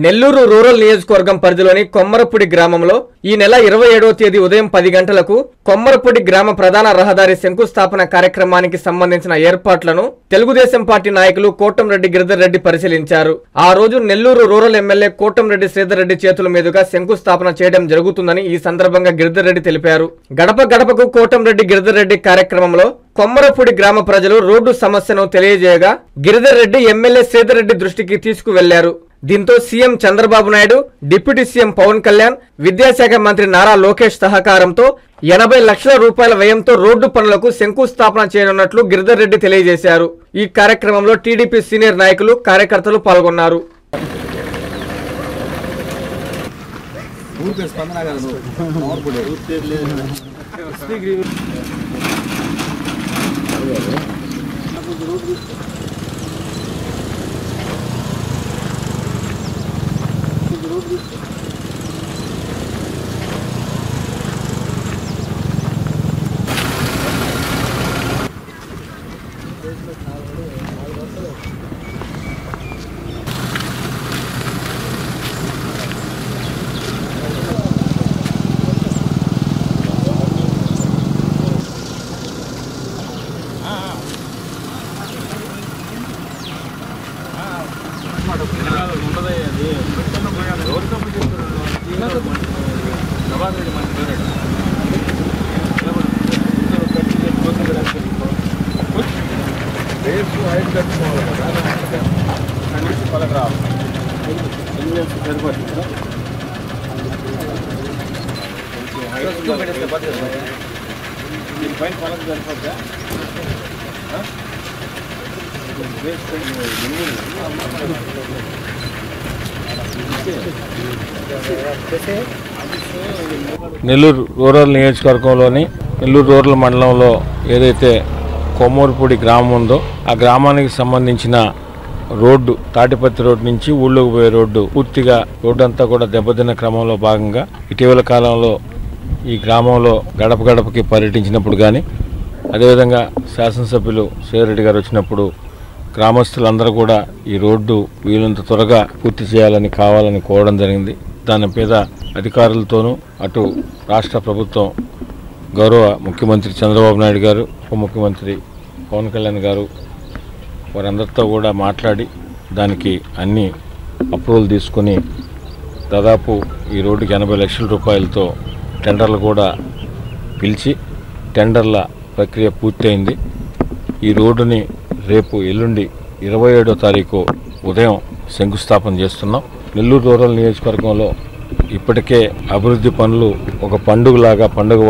Nellore rural నియోజకవర్గం పరిధిలోని కొమ్మరపూడి గ్రామంలో ఈ నెల 27వ తేదీ ఉదయం 10 గంటలకు కొమ్మరపూడి గ్రామ ప్రధాన రహదారి శంకుస్థాపన కార్యక్రమానికి సంబంధించిన ఏర్పాట్లను తెలుగుదేశం పార్టీ నాయకులు కోటంరెడ్డి గిరిధర్ రెడ్డి పరిశీలించారు. ఆ రోజు నెల్లూరు రూరల్ ఎమ్మెల్యే కోటంరెడ్డి శ్రీధర్ రెడ్డి చేతుల మీదుగా శంకుస్థాపన చేయడం జరుగుతుందని ఈ సందర్భంగా గిరిధర్ రెడ్డి తెలిపారు. గడప గడపకు కోటంరెడ్డి గిరిధర్ రెడ్డి కార్యక్రమంలో కొమ్మరపూడి గ్రామ ప్రజలు రోడ్డు సమస్యను తెలియజేయగా గిరిధర్ రెడ్డి ఎమ్మెల్యే శ్రీధర్ రెడ్డి దృష్టికి తీసుకువెళ్లారు. దీంతో CM Chandrababu Naidu, deputy CM Pawan Kalyan, విద్యాశాఖ మంత్రి నారా లోకేష్ సహకారంతో 80 లక్షల రూపాయల వ్యయంతో రోడ్డు పనులకు శంకుస్థాపన చేయనున్నట్లు గిరిధర్ రెడ్డి తెలియజేశారు. ఈ కార్యక్రమంలో టీడీపీ సీనియర్ నాయకులు, కార్యకర్తలు పాల్గొన్నారు. నెల్లూరు రూరల్ నియోజకవర్గంలోని నెల్లూరు రూరల్ మండలంలో ఏదైతే కొమ్మరపూడి గ్రామం ఉందో ఆ గ్రామానికి సంబంధించిన రోడ్డు తాటిపత్తి రోడ్డు నుంచి ఊళ్ళోకి పోయే రోడ్డు పూర్తిగా రోడ్డు అంతా కూడా దెబ్బతిన్న క్రమంలో భాగంగా ఇటీవల కాలంలో ఈ గ్రామంలో గడప గడపకి పర్యటించినప్పుడు కానీ అదేవిధంగా శాసనసభ్యులు శ్రీరెడ్డి గారు వచ్చినప్పుడు గ్రామస్తులందరూ కూడా ఈ రోడ్డు వీలంత త్వరగా పూర్తి చేయాలని కావాలని కోరడం జరిగింది. దాని మీద అధికారులతోనూ అటు రాష్ట్ర ప్రభుత్వం గౌరవ ముఖ్యమంత్రి చంద్రబాబు నాయుడు గారు, ఉప ముఖ్యమంత్రి పవన్ కళ్యాణ్ గారు వారందరితో కూడా మాట్లాడి దానికి అన్ని అప్రూవల్ తీసుకుని దాదాపు ఈ రోడ్డుకి 80 లక్షల రూపాయలతో టెండర్లు కూడా పిలిచి టెండర్ల ప్రక్రియ పూర్తయింది. ఈ రోడ్డుని రేపు ఎల్లుండి 27వ తారీఖు ఉదయం శంకుస్థాపన చేస్తున్నాం. నెల్లూరు రూరల్ నియోజకవర్గంలో ఇప్పటికే అభివృద్ధి పనులు ఒక పండుగ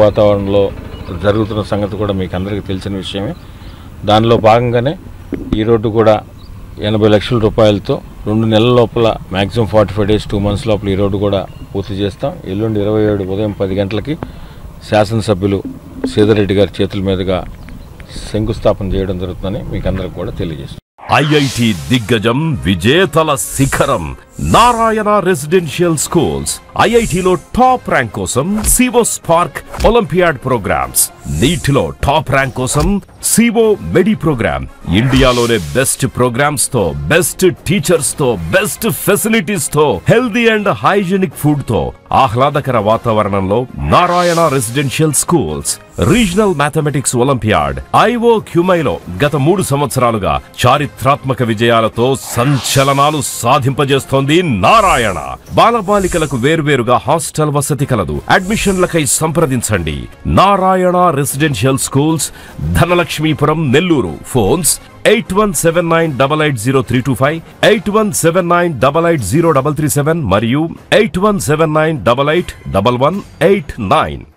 వాతావరణంలో జరుగుతున్న సంగతి కూడా మీకు అందరికీ తెలిసిన విషయమే. దానిలో భాగంగానే ఈ రోడ్డు కూడా 80 లక్షల రూపాయలతో 2 నెలల లోపల మ్యాక్సిమం 45 డేస్ 2 మంత్స్ లోపల ఈ రోడ్డు కూడా పూర్తి చేస్తాం. ఎల్లుండి 27 ఉదయం 10 గంటలకి శాసనసభ్యులు శ్రీధర్ రెడ్డి గారి చేతుల మీదుగా శంకుస్థాపన చేయడం జరుగుతుందని మీకు అందరికి కూడా తెలియజేస్తాం. ఐఐటి దిగ్గజం విజేతల శిఖరం నారాయణ రెసిడెన్షియల్ స్కూల్స్. ఐఐటిలో టాప్ ర్యాంక్ కోసం సివో స్పార్క్ ఒలింపియాడ్ ప్రోగ్రామ్స్, నీటిలో టాప్ ర్యాంక్ కోసం సివో మెడి ప్రోగ్రామ్. ఇండియాలోనే బెస్ట్ ప్రోగ్రామ్స్ తో, బెస్ట్ టీచర్స్ తో, బెస్ట్ ఫెసిలిటీస్ తో, హెల్దీ అండ్ హైజీనిక్ ఫుడ్ తో ఆహ్లాదకర వాతావరణంలో Narayana residential schools. Regional mathematics olympiad ఐఓ క్యూమైలో గత 3 సంవత్సరాలుగా చారిత్రాత్మక విజయాలతో సంచలనాలు సాధింపజేస్తోంది నారాయణ. బాలబాలికలకు వేర్వేరుగా హాస్టల్ వసతి కలదు. అడ్మిషన్లకై సంప్రదించండి. Narayana residential schools, Dhanalakshmipuram, Nellore. Phones 8179880325, 8179880337 మరియు 8179881189.